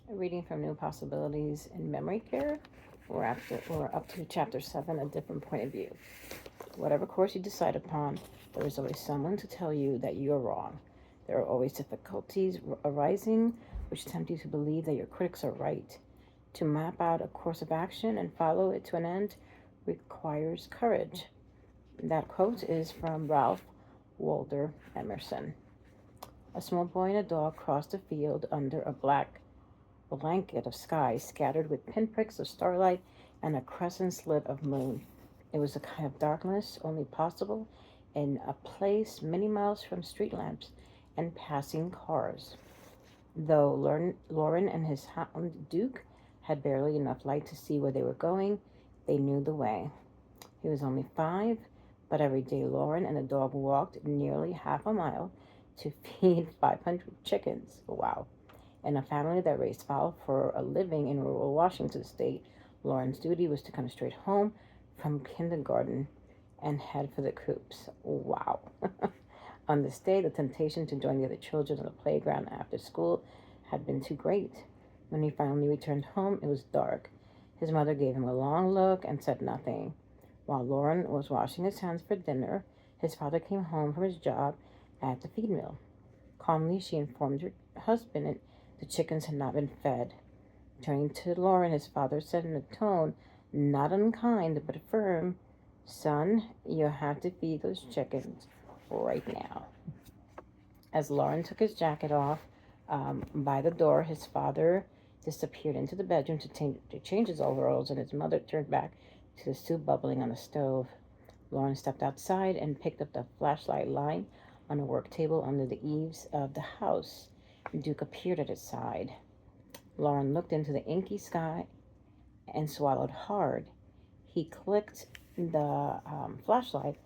Reading from New Possibilities in Memory Care. We're up to chapter 7, A Different Point of View. Whatever course you decide upon, there is always someone to tell you that you are wrong. There are always difficulties arising which tempt you to believe that your critics are right. To map out a course of action and follow it to an end requires courage. That quote is from Ralph Waldo Emerson. A small boy and a dog crossed a field under a black blanket of sky scattered with pinpricks of starlight and a crescent slit of moon. It was a kind of darkness only possible in a place many miles from street lamps and passing cars. Though Lauren and his hound Duke had barely enough light to see where they were going, they knew the way. He was only 5, but every day Lauren and the dog walked nearly half a mile to feed 500 chickens. Wow. In a family that raised fowl for a living in rural Washington state, Lauren's duty was to come straight home from kindergarten and head for the coops. Wow. On this day, the temptation to join the other children on the playground after school had been too great. When he finally returned home, it was dark. His mother gave him a long look and said nothing. While Lauren was washing his hands for dinner, his father came home from his job at the feed mill. Calmly, she informed her husband the chickens had not been fed. Turning to Lauren, his father said in a tone not unkind but firm, "Son, you have to feed those chickens right now." As Lauren took his jacket off by the door, his father disappeared into the bedroom to change his overalls, and his mother turned back to the soup bubbling on the stove. Lauren stepped outside and picked up the flashlight lying on a work table under the eaves of the house. Duke appeared at his side. Lauren looked into the inky sky and swallowed hard. He clicked the flashlight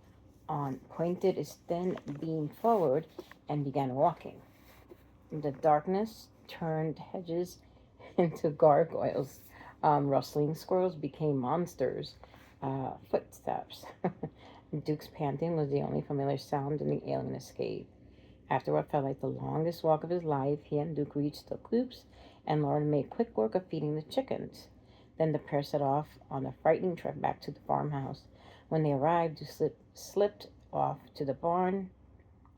on, pointed his thin beam forward, and began walking. The darkness turned hedges into gargoyles. Rustling squirrels became monsters. Footsteps. Duke's panting was the only familiar sound in the alien escape. After what felt like the longest walk of his life, he and Duke reached the coops, and Lauren made quick work of feeding the chickens. Then the pair set off on a frightening trek back to the farmhouse. When they arrived, Duke slipped off to the barn,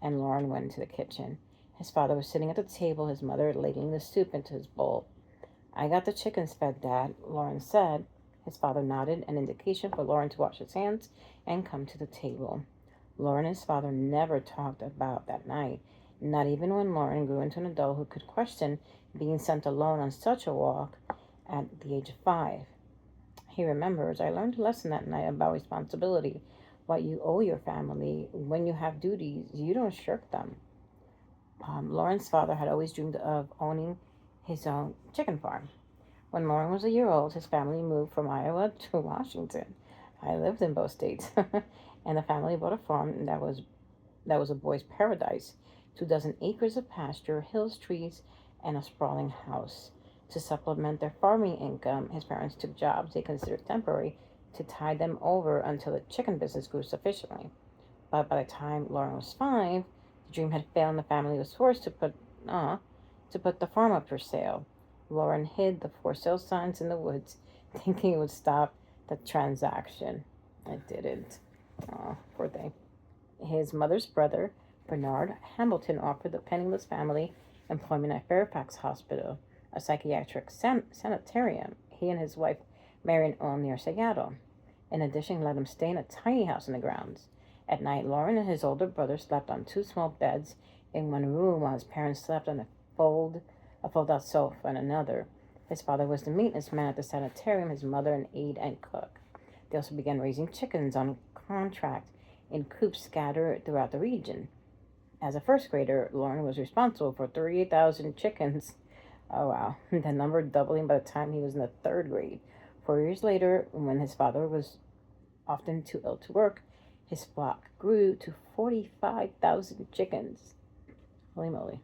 and Lauren went into the kitchen. His father was sitting at the table, his mother ladling the soup into his bowl. "I got the chickens fed, Dad," Lauren said. His father nodded, an indication for Lauren to wash his hands and come to the table. Lauren and his father never talked about that night, not even when Lauren grew into an adult who could question being sent alone on such a walk at the age of 5. He remembers, "I learned a lesson that night about responsibility, what you owe your family. When you have duties, you don't shirk them." Lauren's father had always dreamed of owning his own chicken farm. When Lauren was a year old, his family moved from Iowa to Washington. I lived in both states. And the family bought a farm that was a boy's paradise. 2 dozen acres of pasture, hills, trees, and a sprawling house. To supplement their farming income, his parents took jobs they considered temporary to tide them over until the chicken business grew sufficiently. But by the time Lauren was 5, the dream had failed and the family was forced to put the farm up for sale. Lauren hid the for sale signs in the woods, thinking it would stop the transaction. It didn't. Oh, poor thing. His mother's brother, Bernard Hamilton, offered the penniless family employment at Fairfax Hospital, a psychiatric sanitarium he and his wife Marion owned near Seattle. In addition, he let him stay in a tiny house in the grounds. At night, Lauren and his older brother slept on 2 small beds in one room while his parents slept on a fold-out sofa in another. His father was the maintenance man at the sanitarium, his mother an aide and cook. They also began raising chickens on contract in coops scattered throughout the region. As a first grader, Lauren was responsible for 38,000 chickens. Oh wow, the number doubling by the time he was in the 3rd grade. 4 years later, when his father was often too ill to work, his flock grew to 45,000 chickens. Holy moly.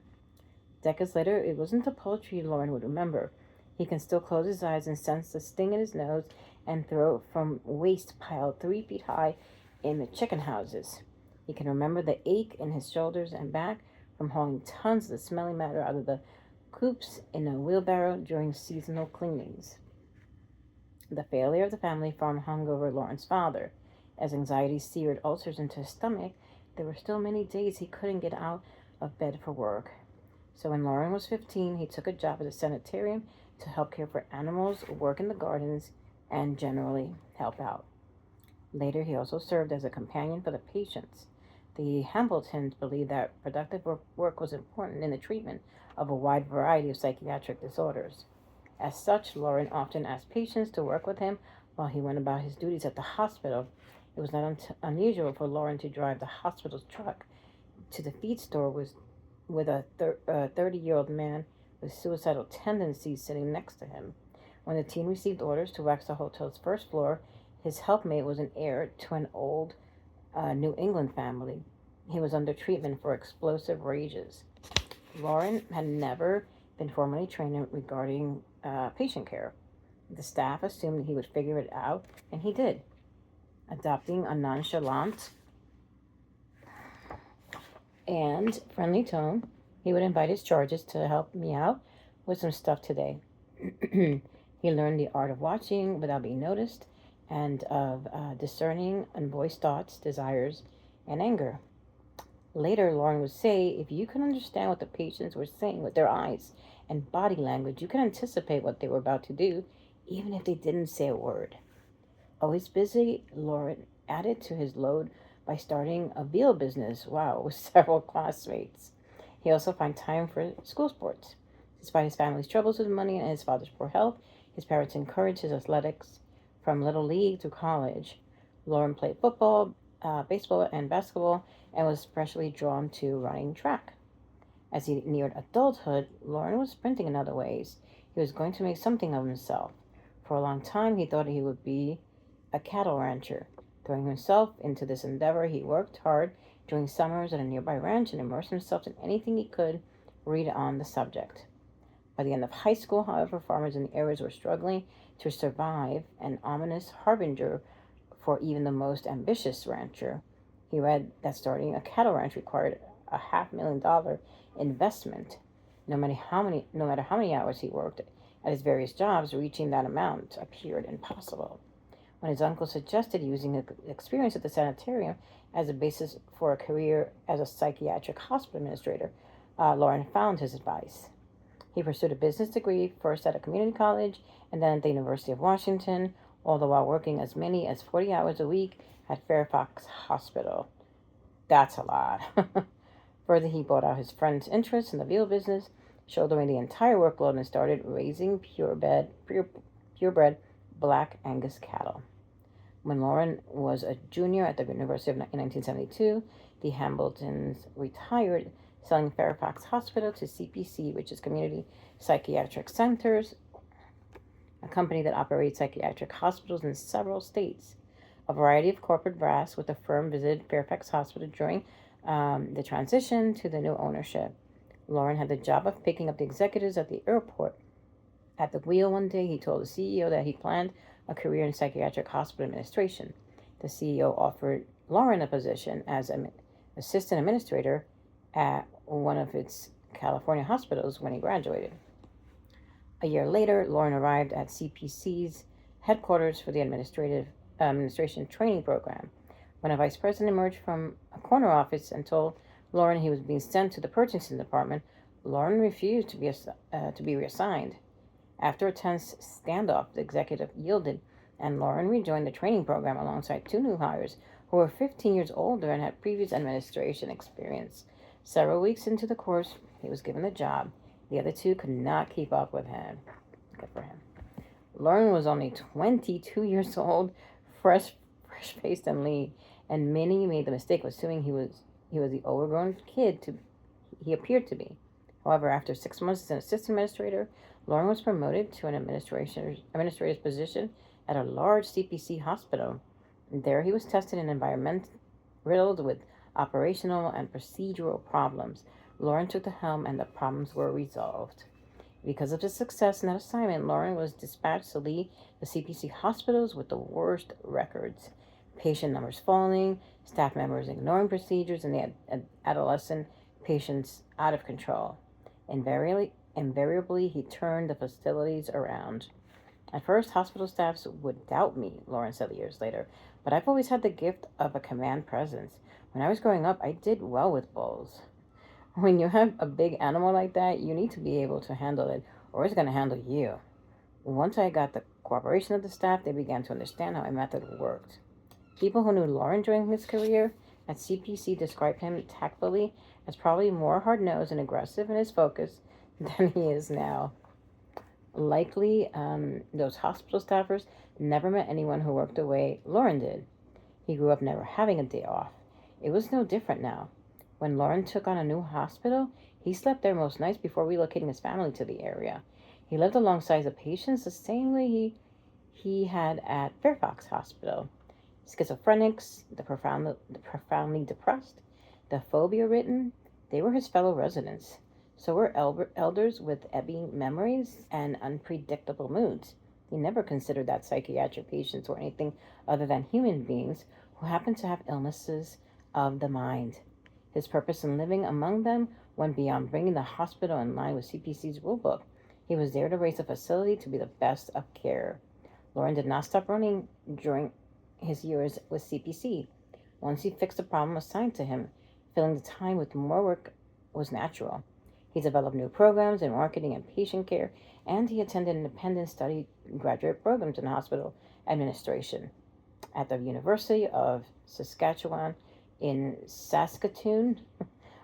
Decades later, it wasn't the poultry Lauren would remember. He can still close his eyes and sense the sting in his nose and throat from waste piled 3 feet high in the chicken houses. He can remember the ache in his shoulders and back from hauling tons of the smelly matter out of the coops in a wheelbarrow during seasonal cleanings. The failure of the family farm hung over Lauren's father. As anxiety seared ulcers into his stomach, there were still many days he couldn't get out of bed for work. So when Lauren was 15, he took a job at a sanitarium to help care for animals, work in the gardens, and generally help out. Later, he also served as a companion for the patients. The Hambletons believed that productive work was important in the treatment of a wide variety of psychiatric disorders. As such, Lauren often asked patients to work with him while he went about his duties at the hospital. It was not unusual for Lauren to drive the hospital's truck to the feed store with a 30-year-old man with suicidal tendencies sitting next to him. When the teen received orders to wax the hotel's first floor, his helpmate was an heir to an old New England family. He was under treatment for explosive rages. Lauren had never been formally trained regarding patient care. The staff assumed he would figure it out, and he did. Adopting a nonchalant and friendly tone, he would invite his charges to help me out with some stuff today. He learned the art of watching without being noticed and of discerning unvoiced thoughts, desires, and anger. Later, Lauren would say, if you could understand what the patients were saying with their eyes and body language, you could anticipate what they were about to do, even if they didn't say a word. Always busy, Lauren added to his load by starting a veal business, with several classmates. He also found time for school sports. Despite his family's troubles with money and his father's poor health, his parents encouraged his athletics from little league to college. Lauren played football, baseball, and basketball, and was especially drawn to running track. As he neared adulthood, Lauren was sprinting in other ways. He was going to make something of himself. For a long time, he thought he would be a cattle rancher. Throwing himself into this endeavor, he worked hard during summers at a nearby ranch and immersed himself in anything he could read on the subject. By the end of high school, however, farmers in the areas were struggling to survive, an ominous harbinger for even the most ambitious rancher. He read that starting a cattle ranch required a $500,000 investment. No matter how many hours he worked at his various jobs, reaching that amount appeared impossible. When his uncle suggested using his experience at the sanitarium as a basis for a career as a psychiatric hospital administrator, Lauren found his advice. He pursued a business degree, first at a community college and then at the University of Washington, all the while working as many as 40 hours a week at Fairfax Hospital. That's a lot. Further, he bought out his friend's interest in the veal business, shouldering the entire workload, and started raising purebred Black Angus cattle. When Lauren was a junior at the University in 1972, the Hambletons retired, selling Fairfax Hospital to CPC, which is Community Psychiatric Centers, a company that operates psychiatric hospitals in several states. A variety of corporate brass with the firm visited Fairfax Hospital during the transition to the new ownership. Lauren had the job of picking up the executives at the airport. At the wheel one day, he told the CEO that he planned a career in psychiatric hospital administration. The CEO offered Lauren a position as an assistant administrator at one of its California hospitals when he graduated. A year later, Lauren arrived at CPC's headquarters for the administration training program. When a vice president emerged from a corner office and told Lauren he was being sent to the purchasing department, Lauren refused to be reassigned. After a tense standoff, the executive yielded, and Lauren rejoined the training program alongside two new hires who were 15 years older and had previous administration experience. Several weeks into the course, he was given the job. The other two could not keep up with him. Good for him. Lauren was only 22 years old, fresh-faced and lean, and many made the mistake of assuming he was the overgrown kid he appeared to be. However, after 6 months as an assistant administrator, Lauren was promoted to an administrator's position at a large CPC hospital. There he was tested in an environment riddled with operational and procedural problems. Lauren took the helm and the problems were resolved. Because of the success in that assignment, Lauren was dispatched to lead the CPC hospitals with the worst records. Patient numbers falling, staff members ignoring procedures, and the adolescent patients out of control. Invariably, he turned the facilities around. At first, hospital staffs would doubt me, Lauren said years later, but I've always had the gift of a command presence. When I was growing up, I did well with bulls. When you have a big animal like that, you need to be able to handle it, or it's going to handle you. Once I got the cooperation of the staff, they began to understand how my method worked. People who knew Lauren during his career at CPC described him tactfully as probably more hard-nosed and aggressive in his focus than he is now. Likely, those hospital staffers never met anyone who worked the way Lauren did. He grew up never having a day off. It was no different now. When Lauren took on a new hospital, he slept there most nights before relocating his family to the area. He lived alongside the patients the same way he had at Fairfax Hospital. Schizophrenics, the profoundly depressed, the phobia-ridden, they were his fellow residents. So were elders with ebbing memories and unpredictable moods. He never considered that psychiatric patients were anything other than human beings who happened to have illnesses of the mind. His purpose in living among them went beyond bringing the hospital in line with CPC's rulebook. He was there to raise the facility to be the best of care. Lauren did not stop running during his years with CPC. Once he fixed the problem assigned to him, filling the time with more work was natural. He developed new programs in marketing and patient care, and he attended independent study graduate programs in hospital administration. At the University of Saskatchewan in Saskatoon,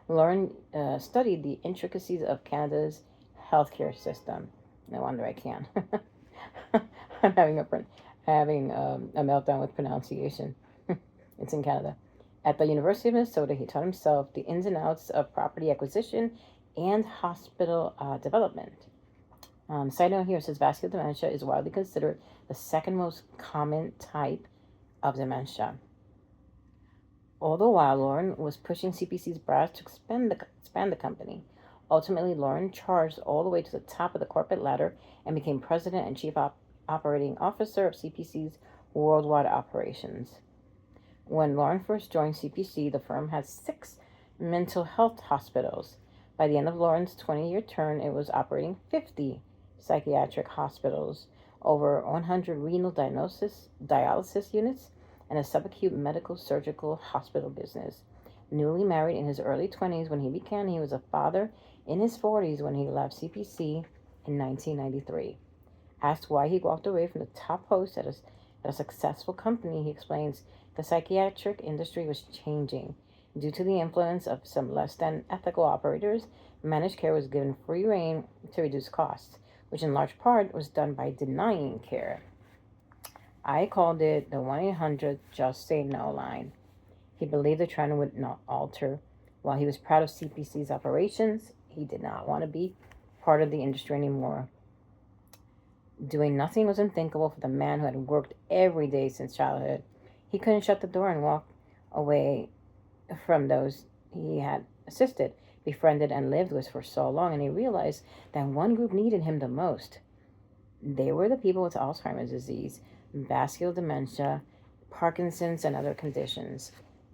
Lauren studied the intricacies of Canada's healthcare system. No wonder I can. I'm having a meltdown with pronunciation. It's in Canada. At the University of Minnesota, he taught himself the ins and outs of property acquisition and hospital development. Side note here says vascular dementia is widely considered the second most common type of dementia. All the while, Lauren was pushing CPC's brass to expand the company. Ultimately, Lauren charged all the way to the top of the corporate ladder and became president and chief operating officer of CPC's worldwide operations. When Lauren first joined CPC, the firm had 6 mental health hospitals. By the end of Lauren's 20-year term, it was operating 50 psychiatric hospitals, over 100 renal dialysis units, and a subacute medical surgical hospital business. Newly married in his early 20s when he began, he was a father in his 40s when he left CPC in 1993. Asked why he walked away from the top post at a successful company, he explains the psychiatric industry was changing. Due to the influence of some less than ethical operators, managed care was given free rein to reduce costs, which in large part was done by denying care. I called it the 1-800 Just Say No line. He believed the trend would not alter. While he was proud of CPC's operations, he did not want to be part of the industry anymore. Doing nothing was unthinkable for the man who had worked every day since childhood. He couldn't shut the door and walk away from those he had assisted, befriended, and lived with for so long, and he realized that one group needed him the most. They were the people with Alzheimer's disease, vascular dementia, Parkinson's, and other conditions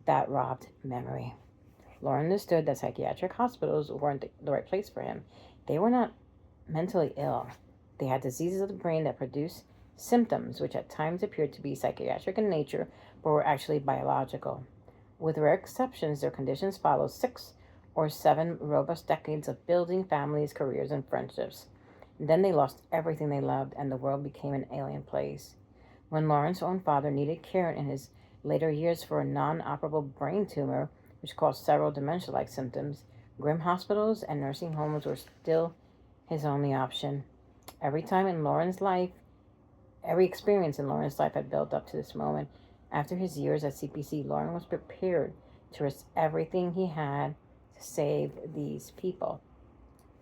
that robbed memory. Lauren understood that psychiatric hospitals weren't the right place for him. They were not mentally ill. They had diseases of the brain that produced symptoms which at times appeared to be psychiatric in nature, but were actually biological. With rare exceptions, their conditions followed 6 or 7 robust decades of building families, careers, and friendships. Then they lost everything they loved, and the world became an alien place. When Lauren's own father needed care in his later years for a non-operable brain tumor, which caused several dementia-like symptoms, grim hospitals and nursing homes were still his only option. Every experience in Lauren's life had built up to this moment. After his years at CPC, Lauren was prepared to risk everything he had to save these people.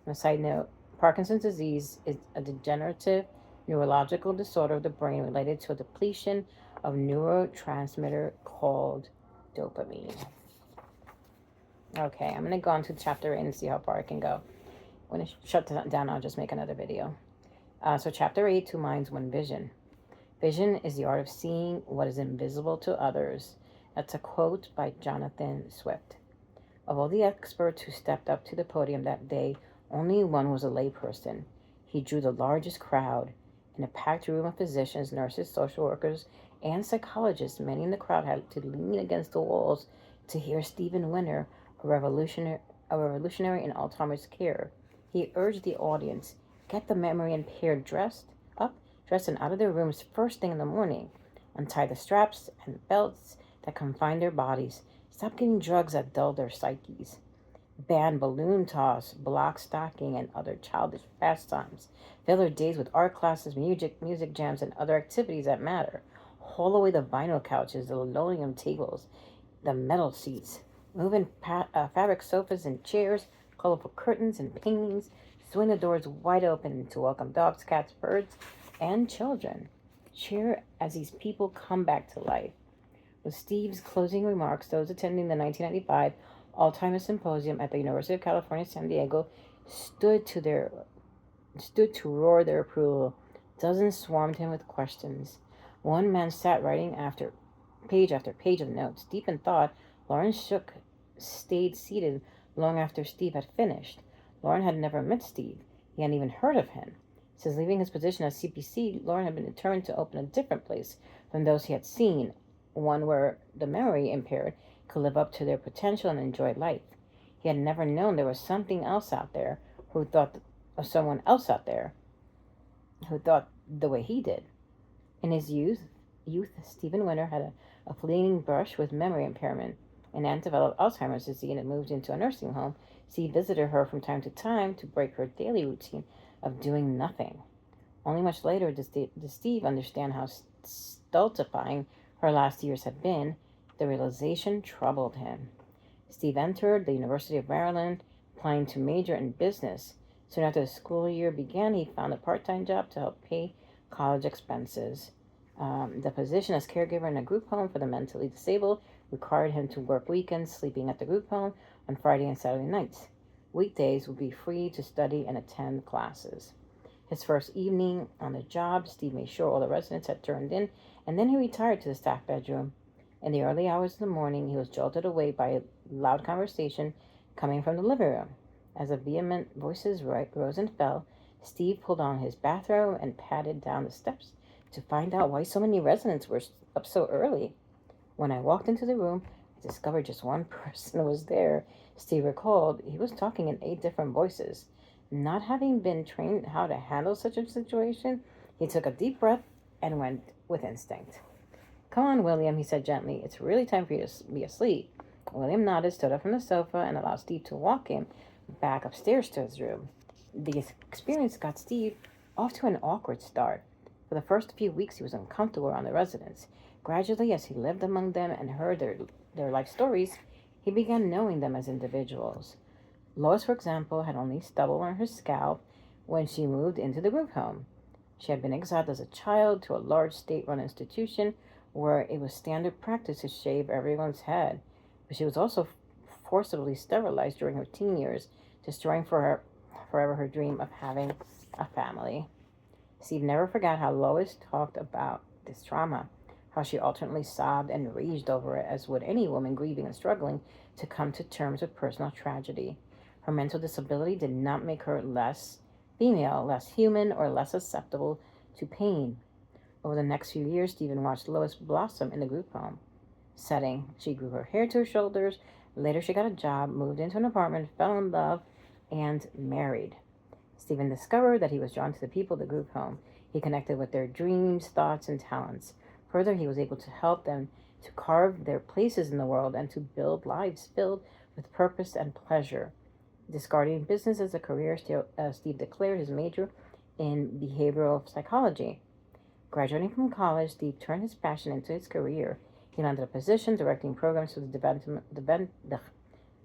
On a side note, Parkinson's disease is a degenerative neurological disorder of the brain related to a depletion of neurotransmitter called dopamine. Okay, I'm going to go on to chapter 8 and see how far I can go. When it shuts down, I'll just make another video. So chapter 8, 2 Minds, 1 Vision. Vision is the art of seeing what is invisible to others. That's a quote by Jonathan Swift. Of all the experts who stepped up to the podium that day, Only one was a layperson. He drew the largest crowd. In a packed room of physicians, nurses, social workers, and psychologists, many in the crowd had to lean against the walls to hear Stephen Winter, a revolutionary in Alzheimer's care. He urged the audience, get the memory impaired dressed and out of their rooms first thing in the morning. Untie the straps and belts that confine their bodies. Stop getting drugs that dull their psyches. Ban balloon toss, block stocking, and other childish pastimes. Fill their days with art classes, music jams, and other activities that matter. Haul away the vinyl couches, the linoleum tables, the metal seats. Move in fabric sofas and chairs, colorful curtains and paintings. Swing the doors wide open to welcome dogs, cats, birds, and children. Cheer as these people come back to life. With Steve's closing remarks, those attending the 1995 Alzheimer's Symposium at the University of California, San Diego, stood to roar their approval. Dozens swarmed him with questions. One man sat writing after page of notes. Deep in thought, Lawrence stayed seated long after Steve had finished. Lauren had never met Steve. He hadn't even heard of him. Since leaving his position as CPC, Lauren had been determined to open a different place from those he had seen, one where the memory impaired could live up to their potential and enjoy life. He had never known there was something else out there who thought, or someone else out there who thought the way he did. In his youth, Stephen Winter had a fleeting brush with memory impairment. An aunt developed Alzheimer's disease and moved into a nursing home. Steve visited her from time to time to break her daily routine of doing nothing. Only much later did Steve understand how stultifying her last years had been. The realization troubled him. Steve entered the University of Maryland, applying to major in business. Soon after the school year began, he found a part-time job to help pay college expenses. The position as caregiver in a group home for the mentally disabled required him to work weekends, sleeping at the group home on Friday and Saturday nights. Weekdays would be free to study and attend classes. His first evening on the job, Steve made sure all the residents had turned in, and then he retired to the staff bedroom. In the early hours of the morning, he was jolted awake by a loud conversation coming from the living room. As the vehement voices rose and fell, Steve pulled on his bathrobe and padded down the steps to find out why so many residents were up so early. When I walked into the room, I discovered just one person was there. Steve recalled he was talking in 8 different voices. Not having been trained how to handle such a situation, he took a deep breath and went with instinct. Come on, William, he said gently. It's really time for you to be asleep. William nodded, stood up from the sofa, and allowed Steve to walk him back upstairs to his room. The experience got Steve off to an awkward start. For the first few weeks, he was uncomfortable around the residents. Gradually, as he lived among them and heard their life stories, he began knowing them as individuals. Lois, for example, had only stubble on her scalp when she moved into the group home. She had been exiled as a child to a large state-run institution where it was standard practice to shave everyone's head, but she was also forcibly sterilized during her teen years, destroying forever her dream of having a family. Steve never forgot how Lois talked about this trauma, how she alternately sobbed and raged over it, as would any woman grieving and struggling to come to terms with personal tragedy. Her mental disability did not make her less female, less human, or less susceptible to pain. Over the next few years, Stephen watched Lois blossom in the group home setting. She grew her hair to her shoulders. Later, she got a job, moved into an apartment, fell in love, and married. Stephen discovered that he was drawn to the people of the group home. He connected with their dreams, thoughts, and talents. Further, he was able to help them to carve their places in the world and to build lives filled with purpose and pleasure. Discarding business as a career, Steve declared his major in behavioral psychology. Graduating from college, Steve turned his passion into his career. He landed a position directing programs for the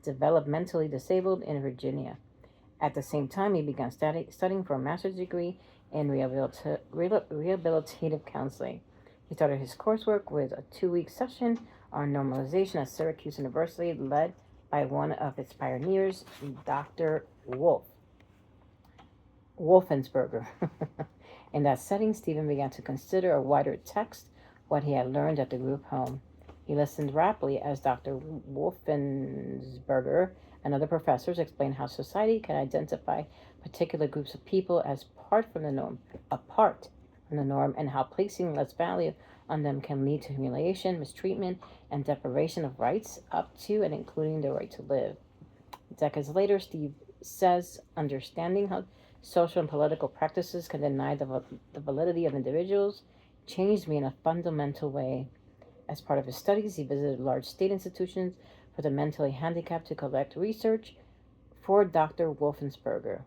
developmentally disabled in Virginia. At the same time, he began studying for a master's degree in rehabilitative counseling. He started his coursework with a 2-week session on normalization at Syracuse University, led by one of its pioneers, Dr. Wolfensberger. In that setting, Stephen began to consider a wider text what he had learned at the group home. He listened raptly as Dr. Wolfensberger and other professors explain how society can identify particular groups of people as apart from the norm, and how placing less value on them can lead to humiliation, mistreatment, and deprivation of rights up to and including the right to live. Decades later, Steve says understanding how social and political practices can deny the validity of individuals changed me in a fundamental way. As part of his studies, he visited large state institutions for the mentally handicapped to collect research for Dr. Wolfensberger.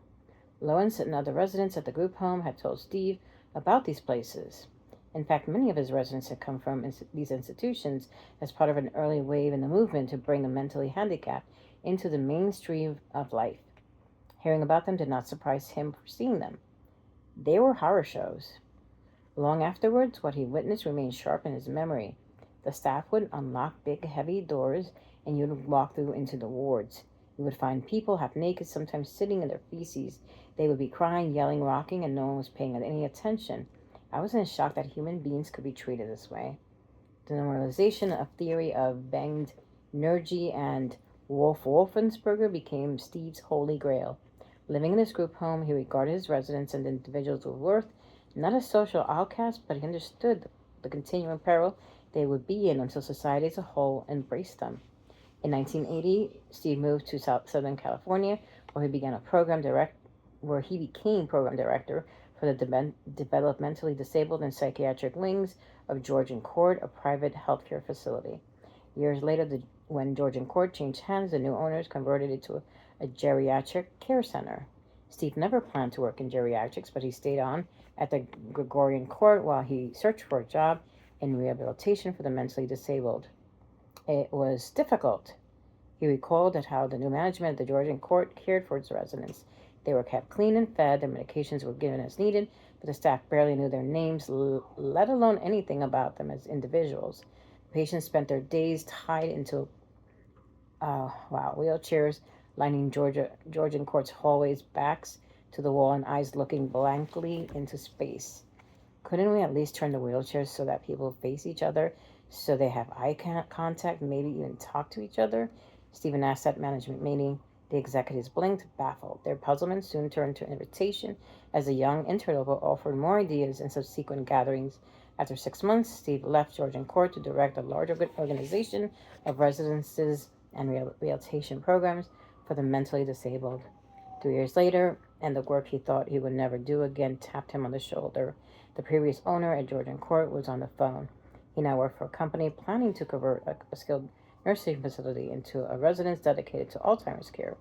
Lowenz and other residents at the group home had told Steve about these places. In fact, many of his residents had come from these institutions as part of an early wave in the movement to bring the mentally handicapped into the mainstream of life. Hearing about them did not surprise him for seeing them. They were horror shows. Long afterwards, what he witnessed remained sharp in his memory. The staff would unlock big, heavy doors, and you would walk through into the wards. You would find people half naked, sometimes sitting in their feces. They would be crying, yelling, rocking, and no one was paying any attention. I was in shock that human beings could be treated this way. The normalization of theory of Bagne-Nergy and Wolfensberger became Steve's holy grail. Living in his group home, he regarded his residents and individuals with worth, not as social outcasts, but he understood the continuing peril they would be in until society as a whole embraced them. In 1980, Steve moved to Southern California, where he became program director for the developmentally disabled and psychiatric wings of Georgian Court, a private healthcare facility. Years later, when Georgian Court changed hands, the new owners converted it to a geriatric care center. Steve never planned to work in geriatrics, but he stayed on at the Gregorian Court while he searched for a job in rehabilitation for the mentally disabled. It was difficult. He recalled that how the new management of the Georgian Court cared for its residents. They were kept clean and fed, their medications were given as needed, but the staff barely knew their names, let alone anything about them as individuals. The patients spent their days tied into wheelchairs, lining Georgian Court's hallways, backs to the wall and eyes looking blankly into space. Couldn't we at least turn the wheelchairs so that people face each other, so they have eye contact, maybe even talk to each other? Stephen asked at management meeting. The executives blinked, baffled. Their puzzlement soon turned to invitation as the young interloper offered more ideas in subsequent gatherings. After 6 months, Steve left Georgian Court to direct a large organization of residences and rehabilitation programs for the mentally disabled. 3 years later, and the work he thought he would never do again tapped him on the shoulder. The previous owner at Georgian Court was on the phone. He now worked for a company planning to convert a skilled nursing facility into a residence dedicated to Alzheimer's care.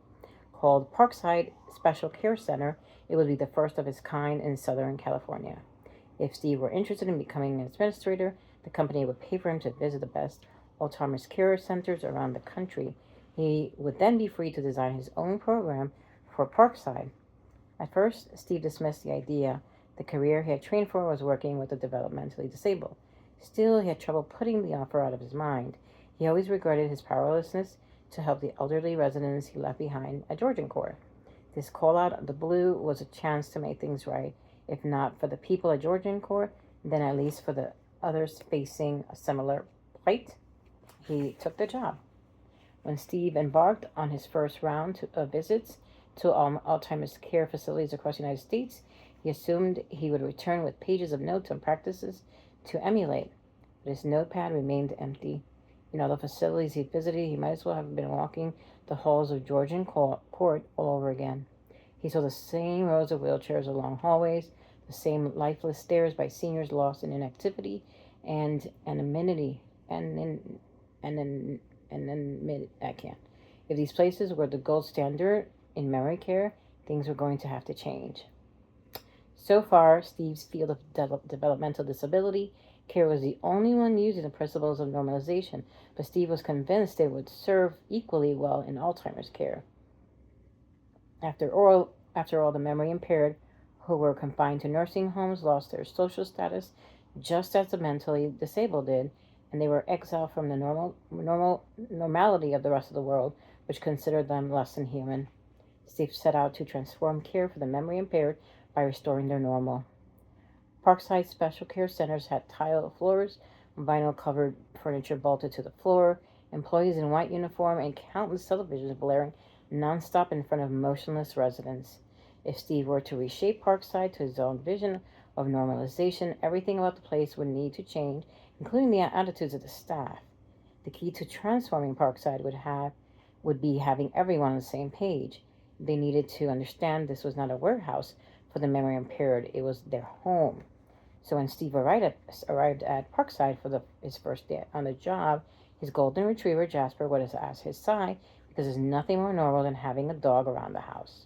Called Parkside Special Care Center, it would be the first of its kind in Southern California. If Steve were interested in becoming an administrator, the company would pay for him to visit the best Alzheimer's care centers around the country. He would then be free to design his own program for Parkside. At first, Steve dismissed the idea. The career he had trained for was working with the developmentally disabled. Still, he had trouble putting the offer out of his mind. He always regretted his powerlessness to help the elderly residents he left behind at Georgian Court. This call out of the blue was a chance to make things right, if not for the people at Georgian Court, then at least for the others facing a similar plight. He took the job. When Steve embarked on his first round of visits to Alzheimer's care facilities across the United States, he assumed he would return with pages of notes and practices to emulate, but his notepad remained empty. In all the facilities he visited, he might as well have been walking the halls of Georgian Court all over again. He saw the same rows of wheelchairs along hallways, the same lifeless stares by seniors lost in inactivity and anonymity. If these places were the gold standard in memory care, things were going to have to change. So far, Steve's field of developmental disability care was the only one using the principles of normalization, but Steve was convinced it would serve equally well in Alzheimer's care. After all, the memory impaired who were confined to nursing homes lost their social status just as the mentally disabled did, and they were exiled from the normality of the rest of the world, which considered them less than human. Steve set out to transform care for the memory impaired by restoring their normal. Parkside Special Care Centers had tile floors, vinyl-covered furniture bolted to the floor, employees in white uniform, and countless televisions blaring nonstop in front of motionless residents. If Steve were to reshape Parkside to his own vision of normalization, everything about the place would need to change, including the attitudes of the staff. The key to transforming Parkside would be having everyone on the same page. They needed to understand this was not a warehouse for the memory impaired, it was their home. So when Steve arrived at Parkside for his first day on the job, his golden retriever Jasper was at his side because there's nothing more normal than having a dog around the house.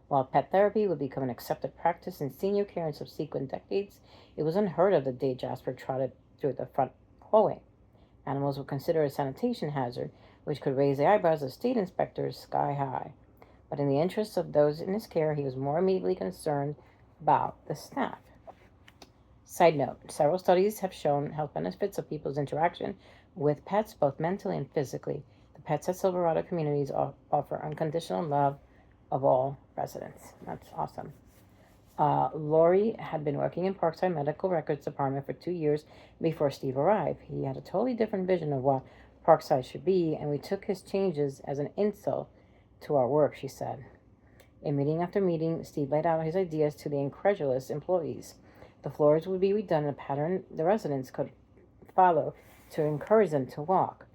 While pet therapy would become an accepted practice in senior care in subsequent decades, it was unheard of the day Jasper trotted through the front hallway. Animals were considered a sanitation hazard, which could raise the eyebrows of state inspectors sky high. But in the interests of those in his care, he was more immediately concerned about the staff. Side note, several studies have shown health benefits of people's interaction with pets, both mentally and physically. The pets at Silverado communities offer unconditional love of all residents. That's awesome. Lori had been working in Parkside Medical Records Department for 2 years before Steve arrived. He had a totally different vision of what Parkside should be, and we took his changes as an insult to our work, she said. In meeting after meeting, Steve laid out his ideas to the incredulous employees. The floors would be redone in a pattern the residents could follow to encourage them to walk.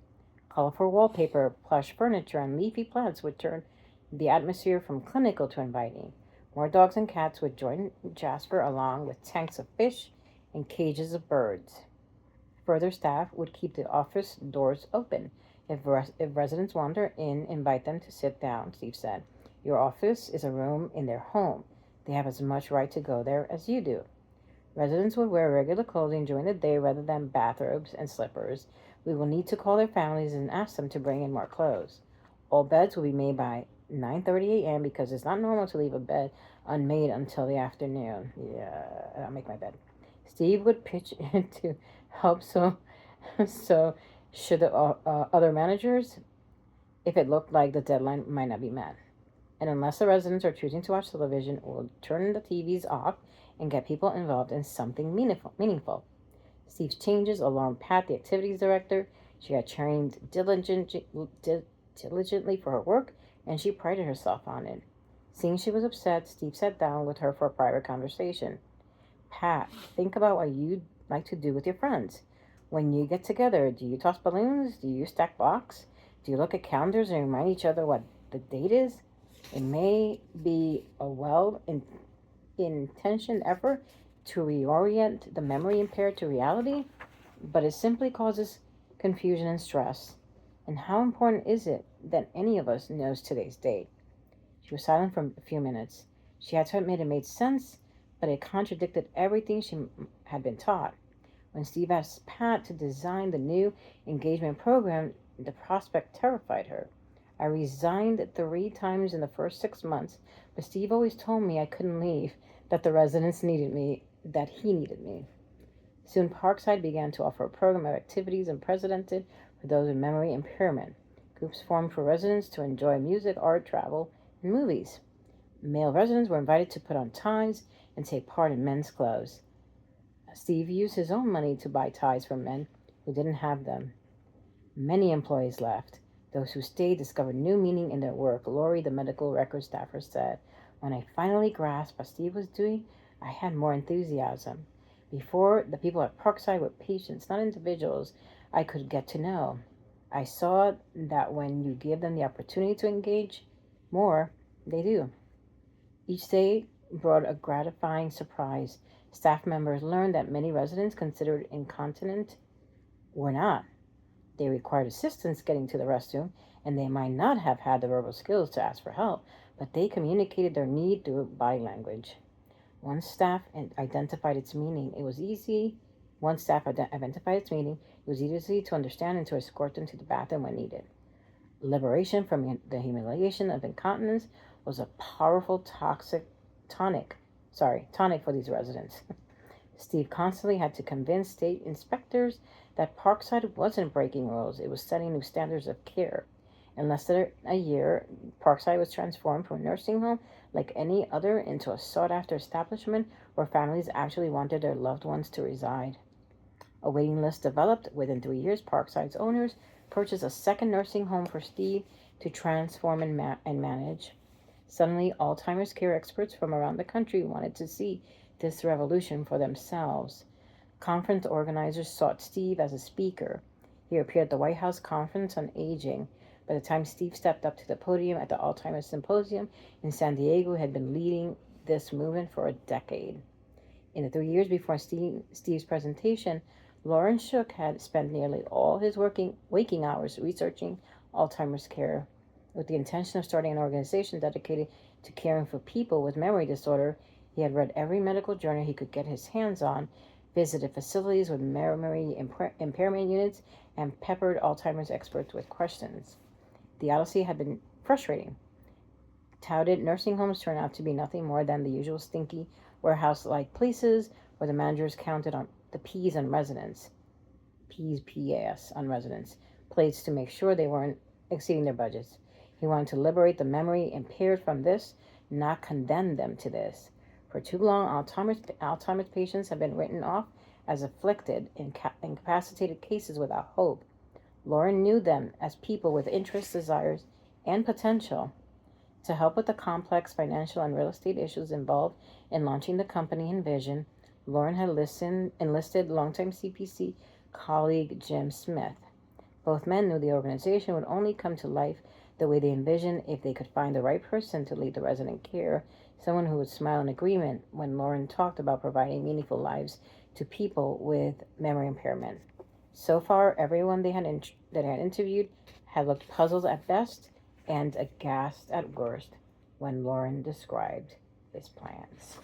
Colorful wallpaper, plush furniture, and leafy plants would turn the atmosphere from clinical to inviting. More dogs and cats would join Jasper along with tanks of fish and cages of birds. Further, staff would keep the office doors open. If residents wander in, invite them to sit down, Steve said. Your office is a room in their home. They have as much right to go there as you do. Residents would wear regular clothing during the day rather than bathrobes and slippers. We will need to call their families and ask them to bring in more clothes. All beds will be made by 9:30 a.m. because it's not normal to leave a bed unmade until the afternoon. Yeah, I'll make my bed. Steve would pitch in to help so should the other managers if it looked like the deadline might not be met. And unless the residents are choosing to watch television, we'll turn the TVs off and get people involved in something meaningful. Steve's changes alarmed Pat, the activities director. She had trained diligently for her work, and she prided herself on it. Seeing she was upset, Steve sat down with her for a private conversation. Pat, think about what you'd like to do with your friends. When you get together, do you toss balloons? Do you stack blocks? Do you look at calendars and remind each other what the date is? It may be a well-intentioned effort to reorient the memory impaired to reality, but it simply causes confusion and stress. And how important is it that any of us knows today's date? She was silent for a few minutes. She had to admit it made sense, but it contradicted everything she had been taught. When Steve asked Pat to design the new engagement program, the prospect terrified her. I resigned 3 times in the first 6 months, but Steve always told me I couldn't leave, that the residents needed me, that he needed me. Soon Parkside began to offer a program of activities unprecedented for those with memory impairment. Groups formed for residents to enjoy music, art, travel, and movies. Male residents were invited to put on ties and take part in men's clubs. Steve used his own money to buy ties for men who didn't have them. Many employees left. Those who stayed discovered new meaning in their work. Lori, the medical records staffer, said, when I finally grasped what Steve was doing, I had more enthusiasm. Before, the people at Parkside were patients, not individuals I could get to know. I saw that when you give them the opportunity to engage more, they do. Each day brought a gratifying surprise. Staff members learned that many residents considered incontinent were not. They required assistance getting to the restroom, and they might not have had the verbal skills to ask for help, but they communicated their need through body language. Once staff identified its meaning, it was easy to understand and to escort them to the bathroom when needed. Liberation from the humiliation of incontinence was a powerful tonic for these residents. Steve constantly had to convince state inspectors that Parkside wasn't breaking rules, it was setting new standards of care. In less than a year, Parkside was transformed from a nursing home like any other into a sought-after establishment where families actually wanted their loved ones to reside. A waiting list developed. Within 3 years, Parkside's owners purchased a second nursing home for Steve to transform and manage. Suddenly, Alzheimer's care experts from around the country wanted to see this revolution for themselves. Conference organizers sought Steve as a speaker. He appeared at the White House Conference on Aging. By the time Steve stepped up to the podium at the Alzheimer's Symposium in San Diego, he had been leading this movement for a decade. In the 3 years before Steve's presentation, Lauren Shook had spent nearly all his waking hours researching Alzheimer's care. With the intention of starting an organization dedicated to caring for people with memory disorder, he had read every medical journal he could get his hands on, visited facilities with memory impairment units, and peppered Alzheimer's experts with questions. The odyssey had been frustrating. Touted nursing homes turned out to be nothing more than the usual stinky warehouse-like places where the managers counted on the P's on residents, P-A-S, on residents' plates to make sure they weren't exceeding their budgets. He wanted to liberate the memory impaired from this, not condemn them to this. For too long, Alzheimer's patients have been written off as afflicted, incapacitated cases without hope. Lauren knew them as people with interests, desires, and potential. To help with the complex financial and real estate issues involved in launching the company and vision, Lauren had enlisted longtime CPC colleague Jim Smith. Both men knew the organization would only come to life the way they envisioned if they could find the right person to lead the resident care, someone who would smile in agreement when Lauren talked about providing meaningful lives to people with memory impairment. So far, everyone that had interviewed had looked puzzled at best and aghast at worst when Lauren described his plans.